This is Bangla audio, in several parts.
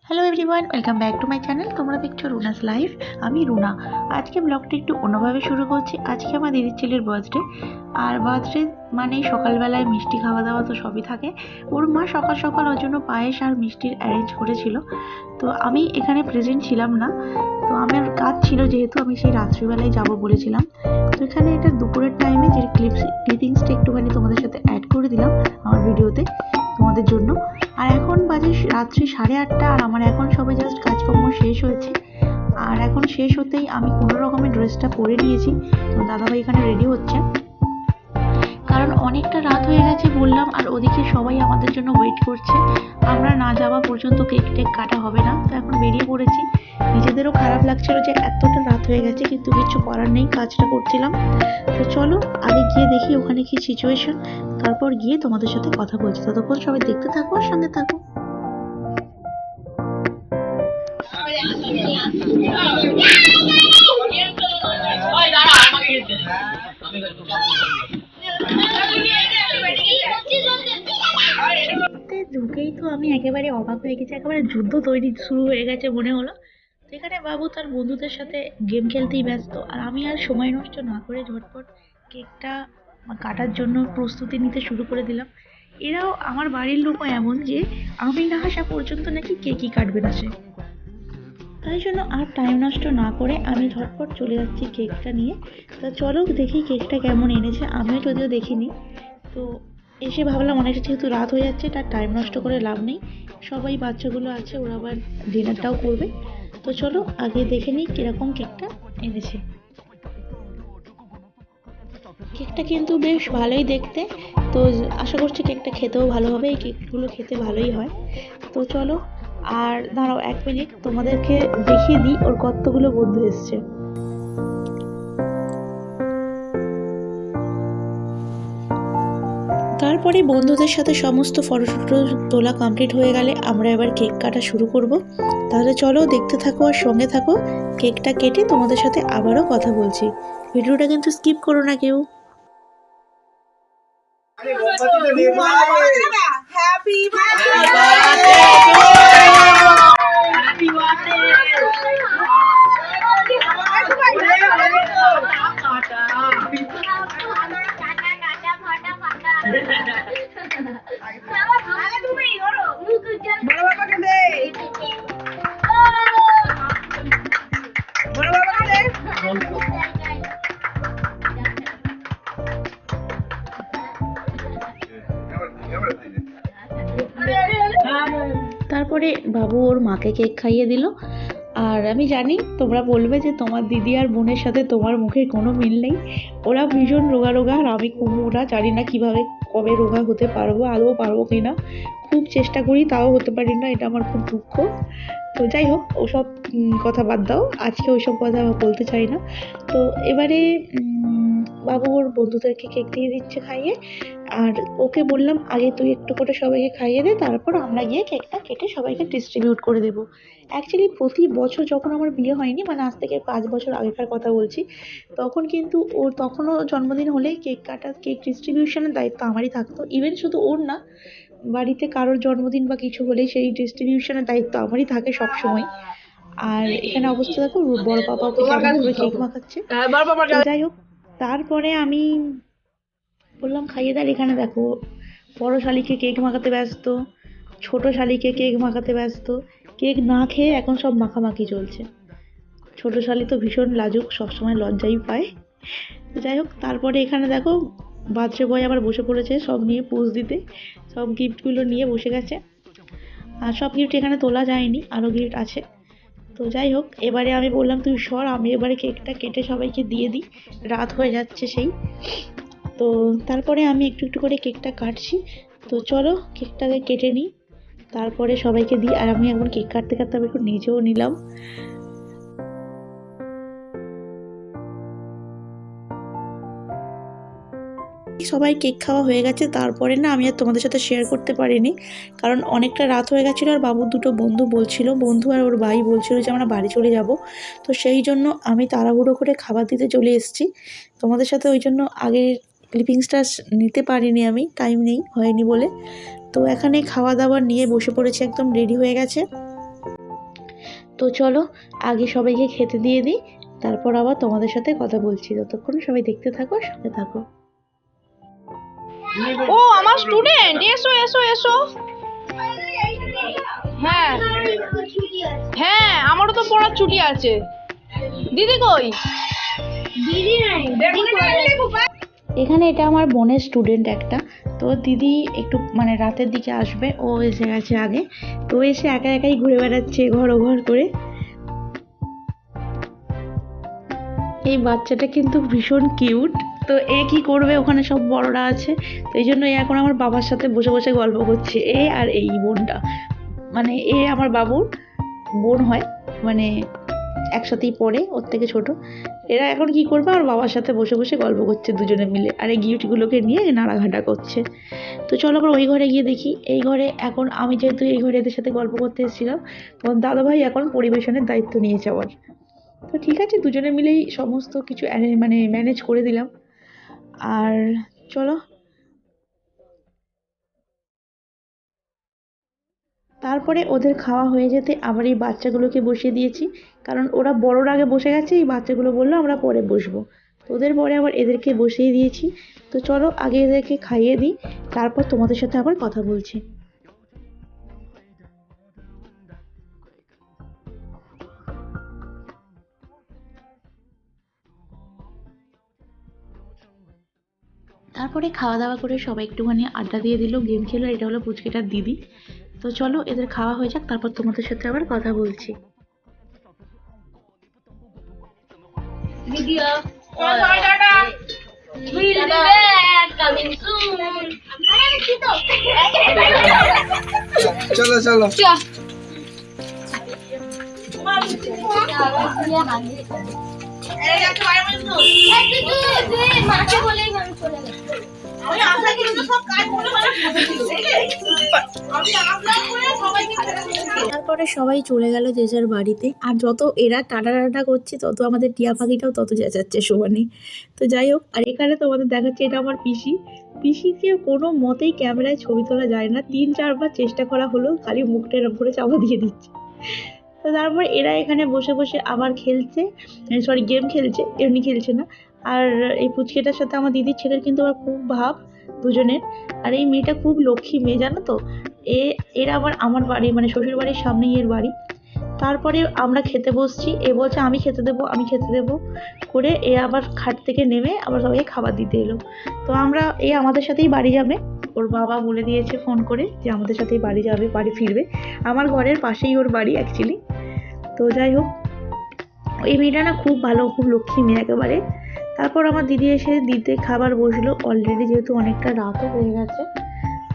Hello everyone, welcome back to my channel. তোমরা দেখছো রুনাস লাইফ। আমি রুনা। আজকে ব্লগটা একটু অন্যভাবে শুরু করছি। আজকে আমার দিদির ছেলের বার্থডে। আর বার্থডে মানেই সকালবেলায় মিষ্টি খাওয়া দাওয়া তো সবই থাকে। ওর মা সকাল সকাল ওর জন্য পায়েস আর মিষ্টির অ্যারেঞ্জ করেছিল। তো আমি এখানে প্রেজেন্ট ছিলাম না। তো আমার কাজ ছিল, যেহেতু আমি সেই রাত্রিবেলায় যাব বলেছিলাম। তো এখানে একটা দুপুরের টাইমে যে ক্লিপিংসটা একটুখানি তোমাদের সাথে অ্যাড করে দিলাম আমার ভিডিওতে তোমাদের জন্য। আর এখন বাজে রাত্রি 8:30, আর আমার এখন সবে জাস্ট কাজকর্ম শেষ হয়েছে। আর এখন শেষ হতেই আমি কোনো রকমের ড্রেসটা পরে নিয়েছি। তো দাদাভাই এখানে রেডি হচ্ছে, কারণ অনেকটা রাত হয়ে গেছে বললাম, আর ওদিকে সবাই আমাদের জন্য ওয়েট করছে। আমরা না যাওয়া পর্যন্ত কেক টেক কাটা হবে না। তো এখন বেরিয়ে পড়েছি। নিজেদেরও খারাপ লাগছিল যে এতটা রাত হয়ে গেছে, কিন্তু কিছু করার নেই, কাজটা করছিলাম। তো চলো আগে গিয়ে দেখি ওখানে কি সিচুয়েশন, তারপর গিয়ে তোমাদের সাথে কথা বলছি। ততক্ষণ সবাই দেখতে থাকো আর সঙ্গে থাকো। ঢুকেই তো আমি একেবারে অবাক হয়ে গেছি, একেবারে যুদ্ধ তৈরি শুরু হয়ে গেছে মনে হলো। সেখানে বাবু তার বন্ধুদের সাথে গেম খেলতেই ব্যস্ত, আর আমি আর সময় নষ্ট না করে ঝটপট কেকটা কাটার জন্য প্রস্তুতি নিতে শুরু করে দিলাম। এরাও আমার বাড়ির লোকও এমন যে আমি না আসা পর্যন্ত নাকি কেকই কাটবে না সে। তাই জন্য আর টাইম নষ্ট না করে আমি ঝটপট চলে যাচ্ছি কেকটা নিয়ে। তা চলো দেখি কেকটা কেমন এনেছে, আমিও যদিও দেখিনি। তো এসে ভাবলাম অনেকটা যেহেতু রাত হয়ে যাচ্ছে, তার টাইম নষ্ট করে লাভ নেই। সবাই বাচ্চাগুলো আছে, ওরা আবার ডিনারটাও করবে। তো চলো আগে দেখে নিই কিরকম কেকটা এনেছে। কেকটা কিন্তু বেশ ভালোই দেখতে। তো আশা করছি কেকটা খেতেও ভালো হবে, এই কেকগুলো খেতে ভালোই হয়। তো চলো, আর দাঁড়াও 1 মিনিট, তোমাদেরকে দেখিয়ে দিই ওর কতগুলো বন্ধু এসছে। তারপরে বন্ধুদের সাথে সমস্ত ফটো তোলা কমপ্লিট হয়ে গেলে আমরা এবার কেক কাটা শুরু করব। তাহলে চলো দেখতে থাকো আর সঙ্গে থাকো। কেকটা কেটে তোমাদের সাথে আবারও কথা বলছি। ভিডিওটা কিন্তু স্কিপ করো না কেউ। তারপরে বাবু ওর মাকে কেক খাইয়ে দিল। আর আমি জানি তোমরা বলবে যে তোমার দিদি আর বোনের সাথে তোমার মুখের কোনো মিল নেই। ওরা ভীষণ রোগা রোগা, আর আমি কুমড়োরা, জানি না কিভাবে কবে রোগা হতে পারবো, আদৌ পারবো কি না। খুব চেষ্টা করি তাও হতে পারি না, এটা আমার খুব দুঃখ। তো যাই হোক, ওসব কথা বাদ দাও, আজকে ওইসব কথা বলতে চাই না। তো এবারে বাবু ওর বন্ধুদেরকে কেক দিয়ে দিচ্ছে খাইয়ে। আর ওকে বললাম আগে তুই একটু করে সবাইকে খাইয়ে দে, তারপর আমরা গিয়ে কেকটা কেটে সবাইকে ডিস্ট্রিবিউট করে দেবো। অ্যাকচুয়ালি প্রতি বছর যখন আমার বিয়ে হয়নি, মানে আজ থেকে 5 বছর আগেকার কথা বলছি, তখন কিন্তু ওর তখনও জন্মদিন হলেই কেক কাটা, কেক ডিস্ট্রিবিউশনের দায়িত্ব আমারই থাকতো। ইভেন শুধু ওর না, বাড়িতে কারোর জন্মদিন বা কিছু হলে সেই ডিস্ট্রিবিউশনের দায়িত্ব আমারই থাকে সব সময়। আর এখানে অবস্থা দেখো, বড় পাপা ওকে কেমন করে কেক মাখাচ্ছে। তো যাই হোক, তারপরে আমি বললাম খাইয়ে দেয়। এখানে দেখো, বড় শালিকে কেক মাখাতে ব্যস্ত, ছোট শালিকে কেক মাখাতে ব্যস্ত। কেক না খেয়ে এখন সব মাখামাখি চলছে। ছোট শালি তো ভীষণ লাজুক, সবসময় লজ্জাই পায়। যাই হোক, তারপরে এখানে দেখো বার্থডে বয় আবার বসে পড়েছে সব নিয়ে পোজ দিতে, সব গিফটগুলো নিয়ে বসে গেছে। আর সব গিফট এখানে তোলা যায়নি, আরও গিফট আছে। তো যাই হোক, এবারে আমি বললাম তুই সর, আমি এবারে কেকটা কেটে সবাইকে দিয়ে দিই, রাত হয়ে যাচ্ছে সেই। তো তারপরে আমি একটু একটু করে কেকটা কাটছি। তো চলো কেকটাকে কেটে নিই, তারপরে সবাইকে দিই। আর আমি এখন কেক কাটতে কাটতে আমি একটু নিজেও নিলাম। সবাই কেক খাওয়া হয়ে গেছে, তারপরে না আমি আর তোমাদের সাথে শেয়ার করতে পারিনি, কারণ অনেকটা রাত হয়ে গেছিলো। আর বাবুর দুটো বন্ধু আর ওর ভাই বলছিল যে আমরা বাড়ি চলে যাব। তো সেই জন্য আমি তাড়াহুড়ো করে খাবার দিতে চলে এসেছি তোমাদের সাথে। ওই জন্য আগের ক্লিপিংসটা নিতে পারিনি, আমি টাইম হয়নি বলে। তো এখানে খাওয়া দাওয়া নিয়ে বসে পড়েছি, একদম রেডি হয়ে গেছে। তো চলো আগে সবাইকে খেতে দিয়ে দিই, তারপর আবার তোমাদের সাথে কথা বলছি। ততক্ষণ সবাই দেখতে থাকো, সাথে থাকো। ও আমার স্টুডেন্ট, এসো এসো এসো। হ্যাঁ হ্যাঁ, আমারও তো পড়ার ছুটি আছে। দিদি কই? দিদি নাই। এখানে এটা আমার বোনের স্টুডেন্ট একটা, তো দিদি একটু মানে রাতের দিকে আসবে, ও এসে গেছে আগে। তো এসে একা একাই ঘুরে বেড়াচ্ছে ঘর করে। এই বাচ্চাটা কিন্তু ভীষণ কিউট। তো এ কি করবে, ওখানে সব বড়রা আছে, তো এই জন্য এ এখন আমার বাবার সাথে বসে বসে গল্প করছে। এ আর এই বোনটা, মানে এ আমার বাবুর বোন হয়, মানে একসাথেই পড়ে, ওর থেকে ছোট। এরা এখন কি করবে, আমার বাবার সাথে বসে বসে গল্প করছে দুজনে মিলে, আর এই গিফটগুলোকে নিয়ে নাড়াঘাটা করছে। তো চলো আবার ওই ঘরে গিয়ে দেখি। এই ঘরে এখন আমি যেহেতু এই ঘরে এদের সাথে গল্প করতে এসেছিলাম, তখন দাদাভাই এখন পরিবেশনের দায়িত্ব নিয়েছে আবার। তো ঠিক আছে, দুজনে মিলেই সমস্ত কিছু মানে ম্যানেজ করে দিলাম। আর চলো, তারপরে ওদের খাওয়া হয়ে যেতে আবার এই বাচ্চাগুলোকে বসিয়ে দিয়েছি, কারণ ওরা বড়রা আগে বসে গেছে, এই বাচ্চাগুলো বললো আমরা পরে বসবো। তো ওদের পরে আবার এদেরকে বসিয়ে দিয়েছি। তো চলো আগে এদেরকে খাইয়ে দিই, তারপর তোমাদের সাথে আবার কথা বলছি। তারপরে খাওয়া দাওয়া করে সবাই একটুখানি আড্ডা দিয়ে দিল, গেম খেলো। এটা হলো পুচকিটার দিদি। তো চলো এদের খাওয়া হয়ে যাক, তারপর তোমাদের সাথে আবার কথা বলছি। Video tata, will be back, coming soon. চলো চলো তারপরে সবাই চলে গেল যে যার বাড়িতে। আর যত এরা টাটা টাটা করছে, তত আমাদের টিয়া পাখিটাও তত চেঁচাচ্ছে সমানে। তো যাই হোক, আর এখানে তোমাদের দেখাচ্ছে এটা আমার পিসি। পিসিকে কোনো মতেই ক্যামেরায় ছবি তোলা যায় না, 3-4 বার চেষ্টা করা হলো, খালি মুখটা এরম করে চাপা দিয়ে দিচ্ছে। তো তারপর এরা এখানে বসে বসে আবার খেলছে, সরি গেম খেলছে, এমনি খেলছে না। আর এই পুচকেটার সাথে আমার দিদির ছেলের কিন্তু আবার খুব ভাব দুজনের। আর এই মেয়েটা খুব লক্ষ্মী মেয়ে, জানো তো। এরা আবার আমার বাড়ি মানে শ্বশুর বাড়ির সামনেই এর বাড়ি। তারপরে আমরা খেতে বসছি, এ বলছে আমি খেতে দেবো আমি খেতে দেবো করে এ আবার খাট থেকে নেমে আবার সবাইকে খাবার দিতে এলো। তো আমরা এ আমাদের সাথেই বাড়ি যাবে, ওর বাবা বলে দিয়েছে ফোন করে যে আমাদের সাথেই বাড়ি যাবে, বাড়ি ফিরবে। আমার ঘরের পাশেই ওর বাড়ি অ্যাকচুয়ালি। তো যাই হোক, এই মেয়েটা না খুব ভালো, খুব লক্ষ্মী মেয়ে একেবারে। তারপর আমার দিদি এসে দিতে খাবার বসলো, অলরেডি যেহেতু অনেকটা রাতও হয়ে গেছে,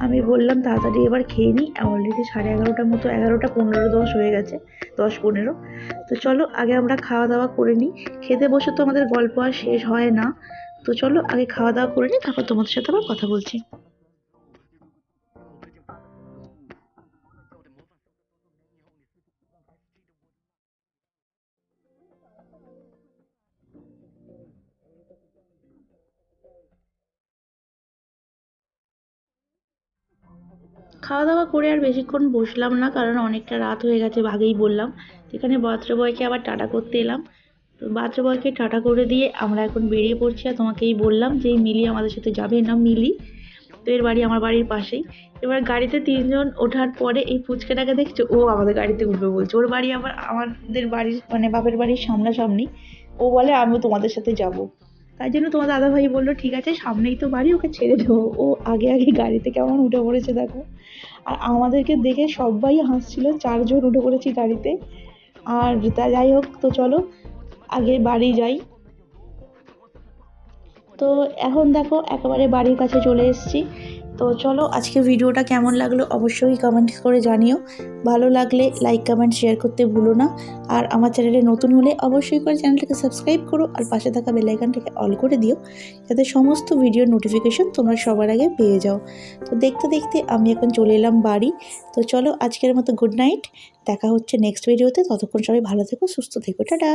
আমি বললাম তাড়াতাড়ি এবার খেয়ে নিই। অলরেডি 11:30টার মতো, 11:15, 10 হয়ে গেছে, 10-15। তো চলো আগে আমরা খাওয়া দাওয়া করে নিই। খেতে বসে তো আমাদের গল্প আর শেষ হয় না। তো চলো আগে খাওয়া দাওয়া করে নিই, তারপর তোমাদের সাথে আবার কথা বলছি। খাওয়া দাওয়া করে আর বেশিক্ষণ বসলাম না, কারণ অনেকটা রাত হয়ে গেছে, আগেই বললাম। এখানে বার্থডে বয়কে আবার টাটা করতে এলাম। তো বার্থডে বয়কে টাটা করে দিয়ে আমরা এখন বেরিয়ে পড়ছি। আর তোমাকেই বললাম যে এই মিলি আমাদের সাথে যাবে, না মিলি। তো এর বাড়ি আমার বাড়ির পাশেই। এবার গাড়িতে 3জন ওঠার পরে এই ফুচকাটাকে দেখছো, ও আমাদের গাড়িতে উঠবে বলছে। ওর বাড়ি আবার আমাদের বাড়ির মানে বাপের বাড়ির সামনাসামনি। ও বলে আমিও তোমাদের সাথে যাব। তাই জন্য তোমার দাদাভাই বললো ঠিক আছে, সামনেই তো বাড়ি, ওকে ছেড়ে দেবো। ও আগে আগে গাড়িতে কেমন উঠে পড়েছে দেখো। আর আমাদেরকে দেখে সবাই হাসছিল, 4জন উঠে পড়েছি গাড়িতে। আর তা যাই হোক, তো চলো আগে বাড়ি যাই। তো এখন দেখো একেবারে বাড়ির কাছে চলে এসেছি। তো চলো আজকে ভিডিওটা কেমন লাগলো অবশ্যই কমেন্ট করে জানিও। ভালো লাগলে লাইক কমেন্ট শেয়ার করতে ভুলো না। আর আমার চ্যানেলে নতুন হলে অবশ্যই করে চ্যানেলটাকে সাবস্ক্রাইব করো, আর পাশে থাকা বেল আইকনটাকে অল করে দিও, যাতে সমস্ত ভিডিওর নোটিফিকেশন তোমরা সবার আগে পেয়ে যাও। তো দেখতে দেখতে আমি এখন চলে এলাম বাড়ি। তো চলো আজকের মতো গুড নাইট, দেখা হচ্ছে নেক্সট ভিডিওতে। ততক্ষণ সবাই ভালো থেকো, সুস্থ থেকো, টাটা।